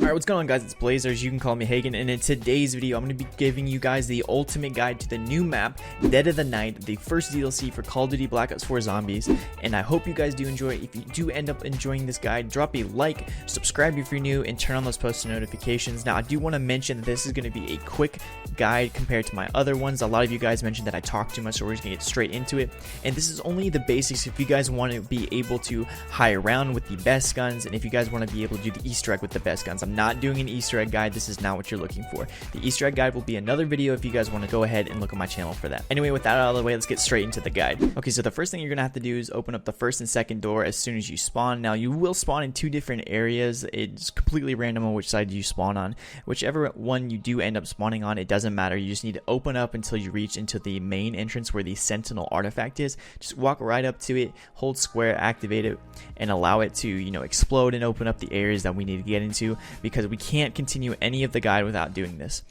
Alright, what's going on, guys? It's Blazers. You can call me Hagen, and in today's video I'm going to be giving you guys the ultimate guide to the new map, Dead of the Night, the first DLC for Call of Duty Black Ops 4 Zombies, and I hope you guys do enjoy it. If you do end up enjoying this guide, drop a like, subscribe if you're new, and turn on those post notifications. Now, I do want to mention that this is going to be a quick guide compared to my other ones. A lot of you guys mentioned that I talk too much, so we're just going to get straight into it, and this is only the basics. If you guys want to be able to high around with the best guns, and if you guys want to be able to do the Easter egg with the best guns, I'm not doing an Easter egg guide. This is not what you're looking for. The Easter egg guide will be another video if you guys want to go ahead and look at my channel for that. Anyway, with that out of the way, let's get straight into the guide. Okay, so the first thing you're gonna have to do is open up the first and second door as soon as you spawn. Now, you will spawn in two different areas. It's completely random on which side you spawn on. Whichever one you do end up spawning on, it doesn't matter. You just need to open up until you reach into the main entrance where the Sentinel artifact is. Just walk right up to it, hold square, activate it, and allow it to, explode and open up the areas that we need to get into, because we can't continue any of the guide without doing this.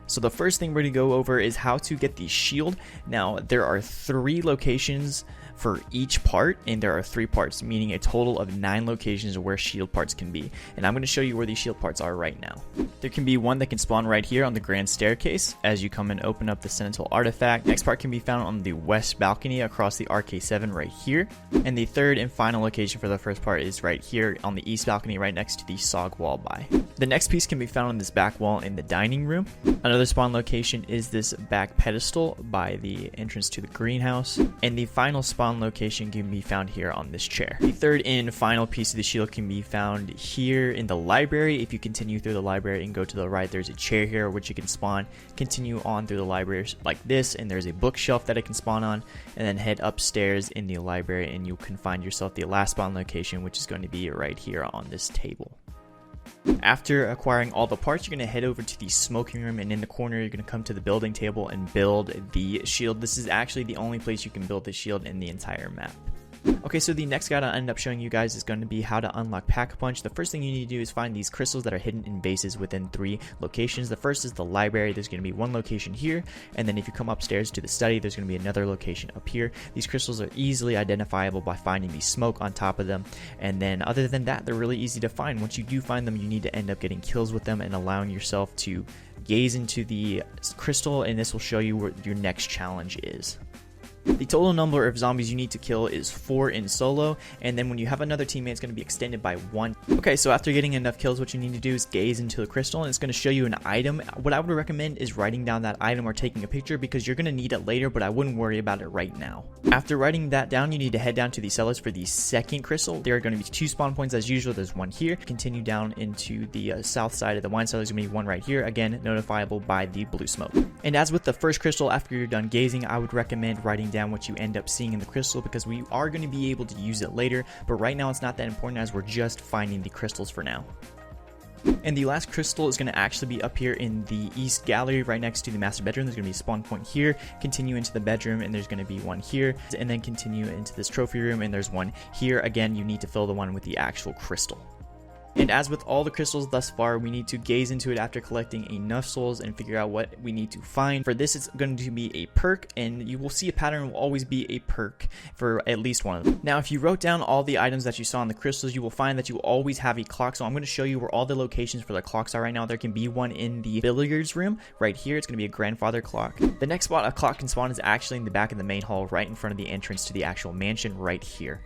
So the first thing we're going to go over is how to get the shield. Now, there are 3 locations for each part, and there are 3 parts, meaning a total of 9 locations where shield parts can be, and I'm going to show you where these shield parts are right now. There can be one that can spawn right here on the grand staircase as you come and open up the Sentinel artifact. Next part can be found on the west balcony across the RK7 right here, and the third and final location for the first part is right here on the east balcony right next to the SOG wall by. The next piece can be found on this back wall in the dining room. Another spawn location is this back pedestal by the entrance to the greenhouse, and the final spawn location can be found here on this chair. The third and final piece of the shield can be found here in the library. If you continue through the library and go to the right, there's a chair here which you can spawn. Continue on through the library like this, and there's a bookshelf that it can spawn on, and then head upstairs in the library and you can find yourself the last spawn location, which is going to be right here on this table. After acquiring all the parts, you're going to head over to the smoking room, and in the corner you're going to come to the building table and build the shield. This is actually the only place you can build the shield in the entire map. Okay, so the next guide I'll end up showing you guys is going to be how to unlock Pack-a-Punch. The first thing you need to do is find these crystals that are hidden in bases within 3 locations. The first is the library. There's going to be one location here, and then if you come upstairs to the study, there's going to be another location up here. These crystals are easily identifiable by finding the smoke on top of them, and then other than that, they're really easy to find. Once you do find them, you need to end up getting kills with them and allowing yourself to gaze into the crystal, and this will show you what your next challenge is. The total number of zombies you need to kill is 4 in solo, and then when you have another teammate, it's going to be extended by 1. Okay, so after getting enough kills, what you need to do is gaze into the crystal, and it's going to show you an item. What I would recommend is writing down that item or taking a picture, because you're going to need it later, but I wouldn't worry about it right now. After writing that down, you need to head down to the cellars for the second crystal. There are going to be 2 spawn points as usual. There's one here. Continue down into the south side of the wine cellar. There's going to be one right here, again notifiable by the blue smoke. And as with the first crystal, after you're done gazing, I would recommend writing down what you end up seeing in the crystal, because we are going to be able to use it later, but right now it's not that important as we're just finding the crystals for now. And the last crystal is going to actually be up here in the east gallery right next to the master bedroom. There's going to be a spawn point here. Continue into the bedroom, and there's going to be one here, and then continue into this trophy room, and there's one here. Again, you need to fill the one with the actual crystal. And as with all the crystals thus far, we need to gaze into it after collecting enough souls and figure out what we need to find. For this, it's going to be a perk, and you will see a pattern will always be a perk for at least one of them. Now, if you wrote down all the items that you saw in the crystals, you will find that you always have a clock. So I'm going to show you where all the locations for the clocks are right now. There can be one in the billiards room right here. It's going to be a grandfather clock. The next spot a clock can spawn is actually in the back of the main hall, right in front of the entrance to the actual mansion right here.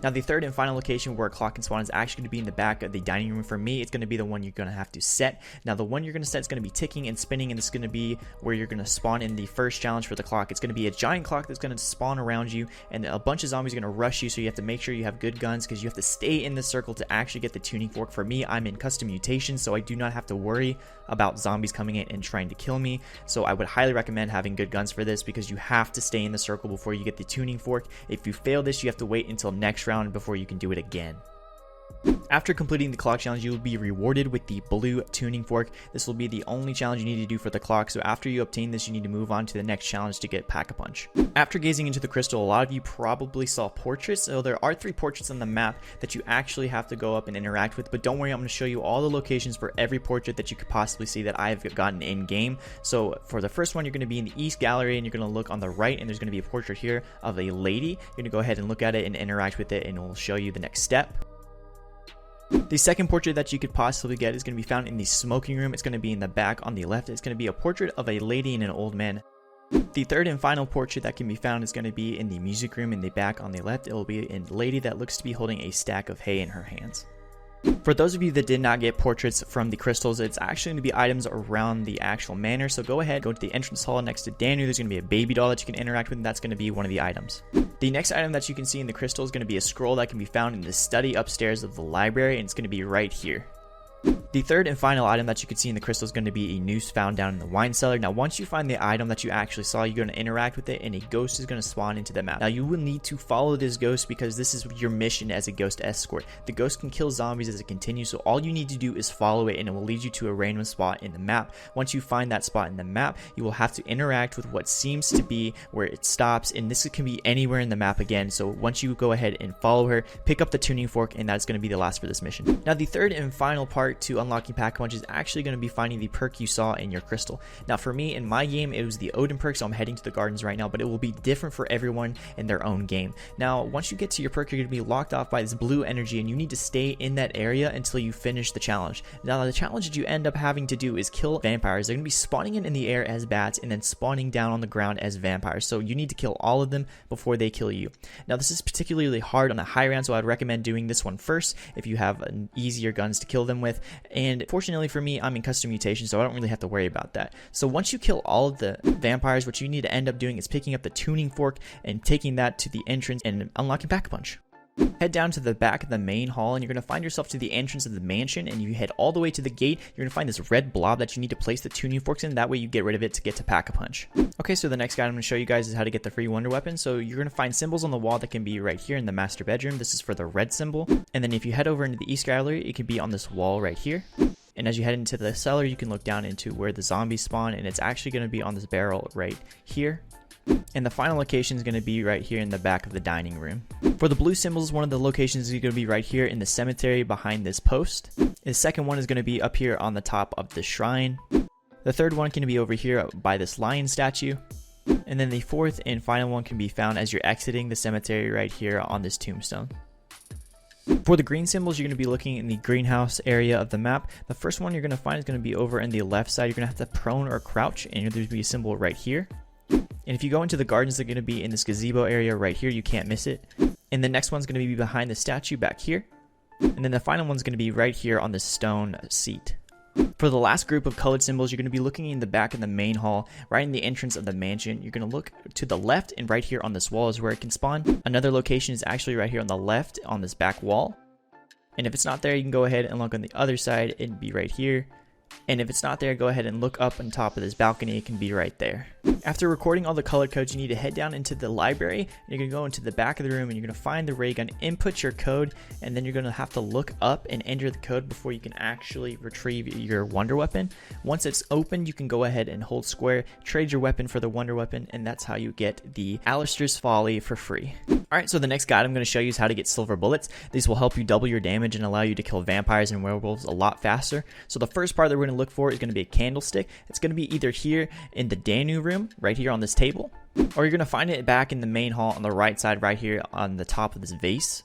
Now, the third and final location where a clock can spawn is actually going to be in the back of the dining room. For me, it's going to be the one you're going to have to set. Now, the one you're going to set is going to be ticking and spinning, and it's going to be where you're going to spawn in the first challenge for the clock. It's going to be a giant clock that's going to spawn around you, and a bunch of zombies are going to rush you, so you have to make sure you have good guns, because you have to stay in the circle to actually get the tuning fork. For me, I'm in custom mutation, so I do not have to worry about zombies coming in and trying to kill me. So I would highly recommend having good guns for this, because you have to stay in the circle before you get the tuning fork. If you fail this, you have to wait until next round before you can do it again. After completing the clock challenge, you will be rewarded with the blue tuning fork. This will be the only challenge you need to do for the clock, so after you obtain this, you need to move on to the next challenge to get Pack-a-Punch. After gazing into the crystal, a lot of you probably saw portraits. So there are 3 portraits on the map that you actually have to go up and interact with, but don't worry, I'm going to show you all the locations for every portrait that you could possibly see that I've gotten in game. So for the first one, you're going to be in the east gallery, and you're going to look on the right, and there's going to be a portrait here of a lady. You're going to go ahead and look at it and interact with it, and it will show you the next step. The second portrait that you could possibly get is going to be found in the smoking room. It's going to be in the back on the left. It's going to be a portrait of a lady and an old man. The third and final portrait that can be found is going to be in the music room in the back on the left. It will be a lady that looks to be holding a stack of hay in her hands. For those of you that did not get portraits from the crystals, it's actually going to be items around the actual manor. So go ahead, go to the entrance hall next to Danu. There's going to be a baby doll that you can interact with, and that's going to be one of the items. The next item that you can see in the crystal is going to be a scroll that can be found in the study upstairs of the library, and it's going to be right here. The third and final item that you can see in the crystal is going to be a noose found down in the wine cellar. Now, once you find the item that you actually saw, you're going to interact with it, and a ghost is going to spawn into the map. Now, you will need to follow this ghost because this is your mission as a ghost escort. The ghost can kill zombies as it continues, so all you need to do is follow it, and it will lead you to a random spot in the map. Once you find that spot in the map, you will have to interact with what seems to be where it stops, and this can be anywhere in the map again. So once you go ahead and follow her, pick up the tuning fork, and that's going to be the last for this mission. Now, the third and final part to unlocking Pack-a-Punch is actually going to be finding the perk you saw in your crystal. Now, for me, in my game, it was the Odin perk, so I'm heading to the gardens right now, but it will be different for everyone in their own game. Now, once you get to your perk, you're going to be locked off by this blue energy, and you need to stay in that area until you finish the challenge. Now, the challenge that you end up having to do is kill vampires. They're going to be spawning in the air as bats and then spawning down on the ground as vampires, so you need to kill all of them before they kill you. Now, this is particularly hard on a high round, so I'd recommend doing this one first if you have easier guns to kill them with, and fortunately for me, I'm in custom mutation, so I don't really have to worry about that. So once you kill all of the vampires, what you need to end up doing is picking up the tuning fork and taking that to the entrance and unlocking Pack-a-Punch. Head down to the back of the main hall, and you're going to find yourself to the entrance of the mansion, and you head all the way to the gate. You're going to find this red blob that you need to place the tuning forks in. That way you get rid of it to get to Pack-a-Punch. Okay, so the next guide I'm going to show you guys is how to get the free wonder weapon. So you're going to find symbols on the wall that can be right here in the master bedroom. This is for the red symbol. And then if you head over into the east gallery, it can be on this wall right here. And as you head into the cellar, you can look down into where the zombies spawn, and it's actually going to be on this barrel right here. And the final location is going to be right here in the back of the dining room. For the blue symbols, one of the locations is going to be right here in the cemetery behind this post. The second one is going to be up here on the top of the shrine. The third one can be over here by this lion statue. And then the fourth and final one can be found as you're exiting the cemetery right here on this tombstone. For the green symbols, you're going to be looking in the greenhouse area of the map. The first one you're going to find is going to be over in the left side. You're going to have to prone or crouch, and there's going to be a symbol right here. And if you go into the gardens, they're going to be in this gazebo area right here. You can't miss it. And the next one's going to be behind the statue back here. And then the final one's going to be right here on this stone seat. For the last group of colored symbols, you're going to be looking in the back of the main hall, right in the entrance of the mansion. You're going to look to the left, and right here on this wall is where it can spawn. Another location is actually right here on the left on this back wall. And if it's not there, you can go ahead and look on the other side and be right here. And if it's not there, go ahead and look up on top of this balcony. It can be right there. After recording all the color codes, you need to head down into the library. You're going to go into the back of the room, and you're going to find the ray gun, input your code, and then you're going to have to look up and enter the code before you can actually retrieve your wonder weapon. Once it's open, you can go ahead and hold square, trade your weapon for the wonder weapon, and that's how you get the ALISTAIR'S Folly for free. Alright, so the next guide I'm going to show you is how to get silver bullets. These will help you double your damage and allow you to kill vampires and werewolves a lot faster. So the first part that we're going to look for is going to be a candlestick. It's going to be either here in the Danu room, right here on this table, or you're going to find it back in the main hall on the right side, right here on the top of this vase.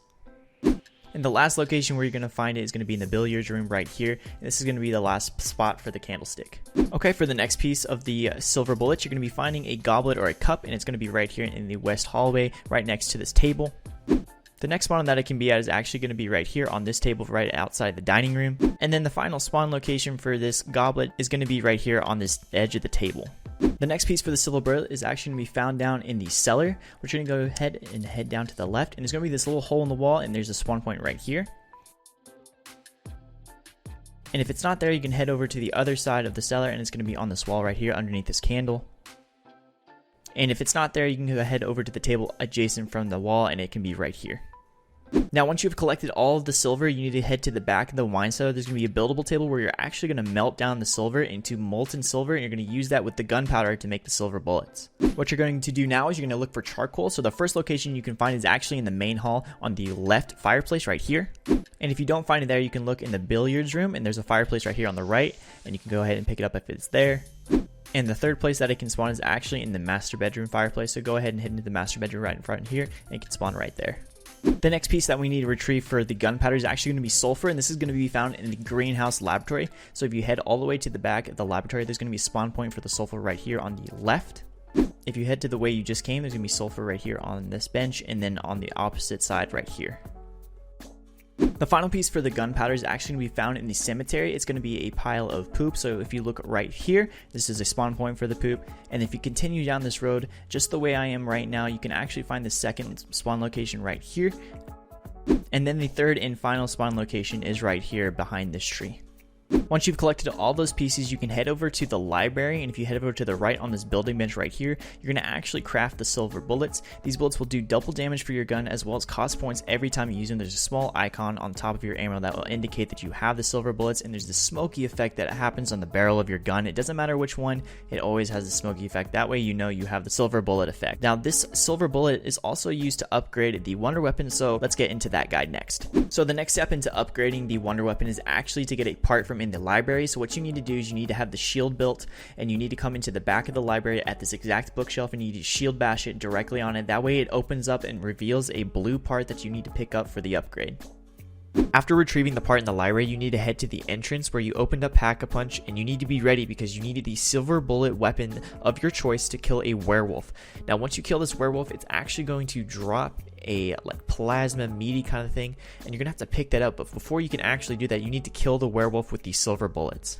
And the last location where you're going to find it is going to be in the billiards room right here. And this is going to be the last spot for the candlestick. Okay, for the next piece of the silver bullets, you're going to be finding a goblet or a cup, and it's going to be right here in the west hallway, right next to this table. The next spawn that it can be at is actually going to be right here on this table right outside the dining room. And then the final spawn location for this goblet is going to be right here on this edge of the table. The next piece for the silver bullet is actually going to be found down in the cellar. We're going to go ahead and head down to the left, and there's going to be this little hole in the wall, and there's a spawn point right here. And if it's not there, you can head over to the other side of the cellar, and it's going to be on this wall right here underneath this candle. And if it's not there, you can go ahead over to the table adjacent from the wall, and it can be right here. Now, once you've collected all of the silver, you need to head to the back of the wine cellar. There's going to be a buildable table where you're actually going to melt down the silver into molten silver, and you're going to use that with the gunpowder to make the silver bullets. What you're going to do now is you're going to look for charcoal. So the first location you can find is actually in the main hall on the left fireplace right here. And if you don't find it there, you can look in the billiards room, and there's a fireplace right here on the right, and you can go ahead and pick it up if it's there. And the third place that it can spawn is actually in the master bedroom fireplace. So go ahead and head into the master bedroom right in front here, and it can spawn right there. The next piece that we need to retrieve for the gunpowder is actually going to be sulfur, and this is going to be found in the greenhouse laboratory. So if you head all the way to the back of the laboratory, there's going to be a spawn point for the sulfur right here on the left. If you head to the way you just came, there's going to be sulfur right here on this bench, and then on the opposite side right here. The final piece for the gunpowder is actually going to be found in the cemetery. It's going to be a pile of poop. So if you look right here, this is a spawn point for the poop. And if you continue down this road, just the way I am right now, you can actually find the second spawn location right here. And then the third and final spawn location is right here behind this tree. Once you've collected all those pieces, you can head over to the library, and if you head over to the right on this building bench right here, you're going to actually craft the silver bullets. These bullets will do double damage for your gun as well as cost points every time you use them. There's a small icon on top of your ammo that will indicate that you have the silver bullets, and there's the smoky effect that happens on the barrel of your gun. It doesn't matter which one, it always has the smoky effect. That way you know you have the silver bullet effect. Now this silver bullet is also used to upgrade the wonder weapon, so let's get into that guide next. So the next step into upgrading the wonder weapon is actually to get a part from in the library. So what you need to do is you need to have the shield built, and you need to come into the back of the library at this exact bookshelf, and you need to shield bash it directly on it. That way it opens up and reveals a blue part that you need to pick up for the upgrade. After retrieving the part in the library, you need to head to the entrance where you opened up Pack-a-Punch, and you need to be ready because you needed the silver bullet weapon of your choice to kill a werewolf. Now once you kill this werewolf, it's actually going to drop a like plasma meaty kind of thing, and you're gonna have to pick that up. But before you can actually do that, you need to kill the werewolf with these silver bullets.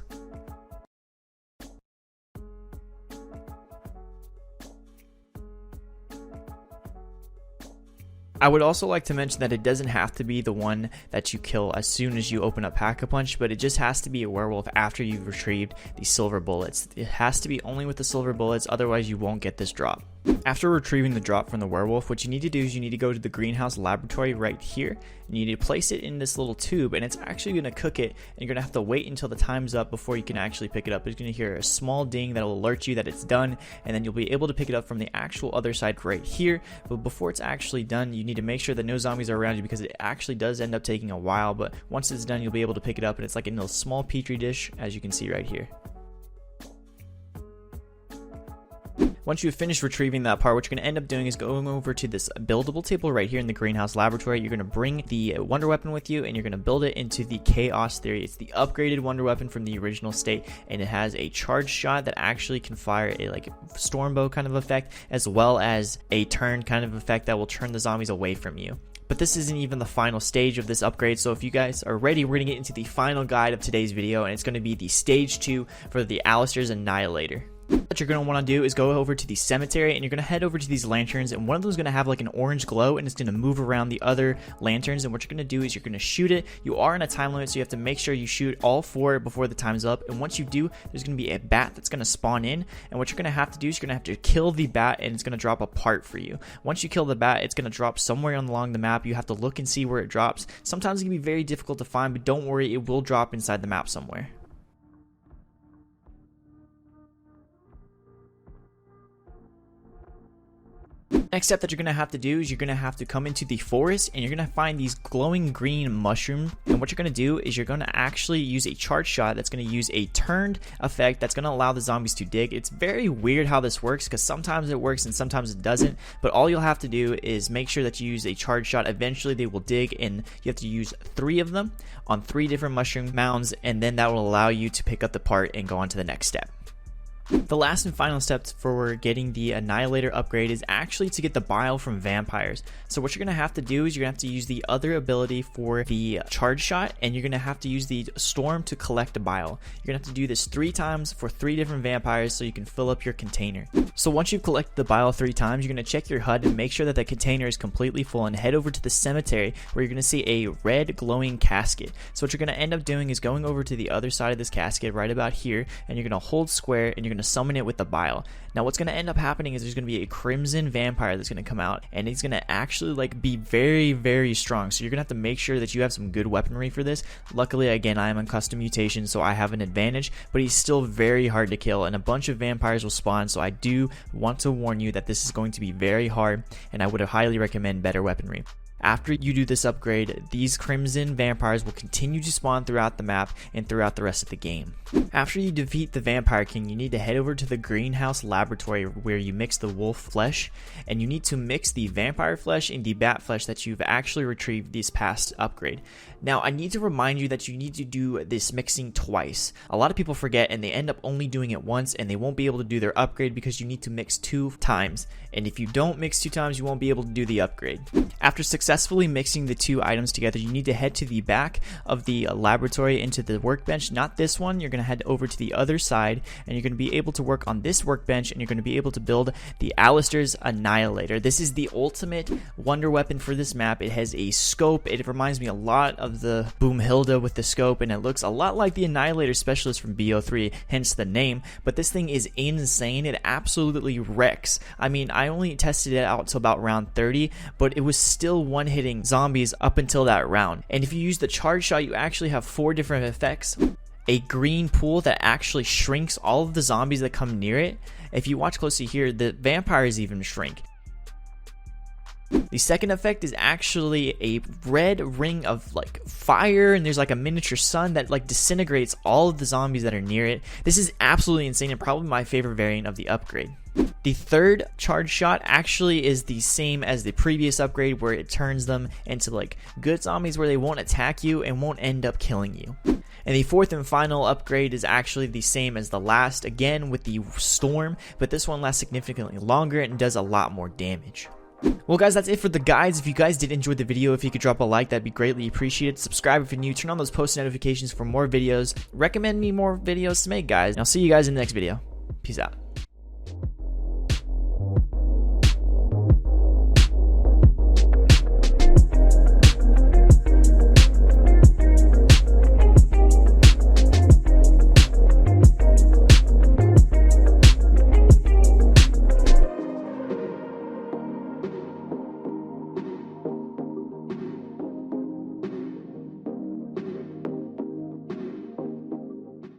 I would also like to mention that it doesn't have to be the one that you kill as soon as you open up Pack-a-Punch, but it just has to be a werewolf after you've retrieved the silver bullets. It has to be only with the silver bullets, otherwise you won't get this drop. After retrieving the drop from the werewolf, what you need to do is you need to go to the greenhouse laboratory right here, and you need to place it in this little tube, and it's actually going to cook it, and you're going to have to wait until the time's up before you can actually pick it up. You're going to hear a small ding that will alert you that it's done, and then you'll be able to pick it up from the actual other side right here. But before it's actually done, you need to make sure that no zombies are around you, because it actually does end up taking a while, but once it's done, you'll be able to pick it up, and it's like in a small petri dish, as you can see right here. Once you've finished retrieving that part, what you're going to end up doing is going over to this buildable table right here in the greenhouse laboratory. You're going to bring the wonder weapon with you, and you're going to build it into the Chaos Theory. It's the upgraded wonder weapon from the original state, and it has a charge shot that actually can fire a like storm bow kind of effect, as well as a turn kind of effect that will turn the zombies away from you. But this isn't even the final stage of this upgrade, so if you guys are ready, we're going to get into the final guide of today's video, and it's going to be the stage 2 for the ALISTAIR'S Annihilator. What you're going to want to do is go over to the cemetery, and you're going to head over to these lanterns, and one of them is going to have like an orange glow, and it's going to move around the other lanterns. And what you're going to do is you're going to shoot it. You are in a time limit, so you have to make sure you shoot all 4 before the time's up. And once you do, there's going to be a bat that's going to spawn in, and what you're going to have to do is you're going to have to kill the bat, and it's going to drop a part for you. Once you kill the bat, it's going to drop somewhere along the map. You have to look and see where it drops. Sometimes it can be very difficult to find, but don't worry, it will drop inside the map somewhere. Next step that you're going to have to do is you're going to have to come into the forest, and you're going to find these glowing green mushrooms. And what you're going to do is you're going to actually use a charge shot that's going to use a turned effect that's going to allow the zombies to dig. It's very weird how this works, because sometimes it works and sometimes it doesn't, but all you'll have to do is make sure that you use a charge shot. Eventually they will dig, and you have to use 3 of them on 3 different mushroom mounds, and then that will allow you to pick up the part and go on to the next step. The last and final step for getting the Annihilator upgrade is actually to get the bile from vampires. So what you're going to have to do is you're going to have to use the other ability for the charge shot, and you're going to have to use the storm to collect a bile. You're going to have to do this 3 times for 3 different vampires so you can fill up your container. So once you've collected the bile 3 times, you're going to check your HUD and make sure that the container is completely full, and head over to the cemetery where you're going to see a red glowing casket. So what you're going to end up doing is going over to the other side of this casket right about here, and you're going to hold square, and you're going to summon it with the bile. Now what's going to end up happening is there's going to be a crimson vampire that's going to come out, and he's going to actually like be very, very strong. So you're going to have to make sure that you have some good weaponry for this. Luckily, again, I am on custom mutation, so I have an advantage, but he's still very hard to kill, and a bunch of vampires will spawn. So I do want to warn you that this is going to be very hard, and I would highly recommend better weaponry. After you do this upgrade, these crimson vampires will continue to spawn throughout the map and throughout the rest of the game. After you defeat the Vampire King, you need to head over to the greenhouse laboratory where you mix the wolf flesh, and you need to mix the vampire flesh and the bat flesh that you've actually retrieved this past upgrade. Now, I need to remind you that you need to do this mixing twice. A lot of people forget and they end up only doing it once, and they won't be able to do their upgrade because you need to mix 2 times. And if you don't mix 2 times, you won't be able to do the upgrade. After successfully mixing the 2 items together, you need to head to the back of the laboratory into the workbench. Not this one. You're going to head over to the other side, and you're going to be able to work on this workbench, and you're going to be able to build the ALISTAIR'S Annihilator. This is the ultimate wonder weapon for this map. It has a scope. It reminds me a lot of the Boomhilda with the scope, and it looks a lot like the Annihilator Specialist from BO3, hence the name. But this thing is insane. It absolutely wrecks. I mean, I only tested it out to about round 30, but it was still one-hitting zombies up until that round. And if you use the charge shot, you actually have 4 different effects. A green pool that actually shrinks all of the zombies that come near it. If you watch closely here, the vampires even shrink. The second effect is actually a red ring of like fire, and there's like a miniature sun that like disintegrates all of the zombies that are near it. This is absolutely insane and probably my favorite variant of the upgrade. The third charge shot actually is the same as the previous upgrade, where it turns them into like good zombies where they won't attack you and won't end up killing you. And the fourth and final upgrade is actually the same as the last, again with the storm, but this one lasts significantly longer and does a lot more damage. Well guys, that's it for the guides. If you guys did enjoy the video, if you could drop a like, that'd be greatly appreciated. Subscribe if you're new, turn on those post notifications for more videos. Recommend me more videos to make, guys. And I'll see you guys in the next video. Peace out.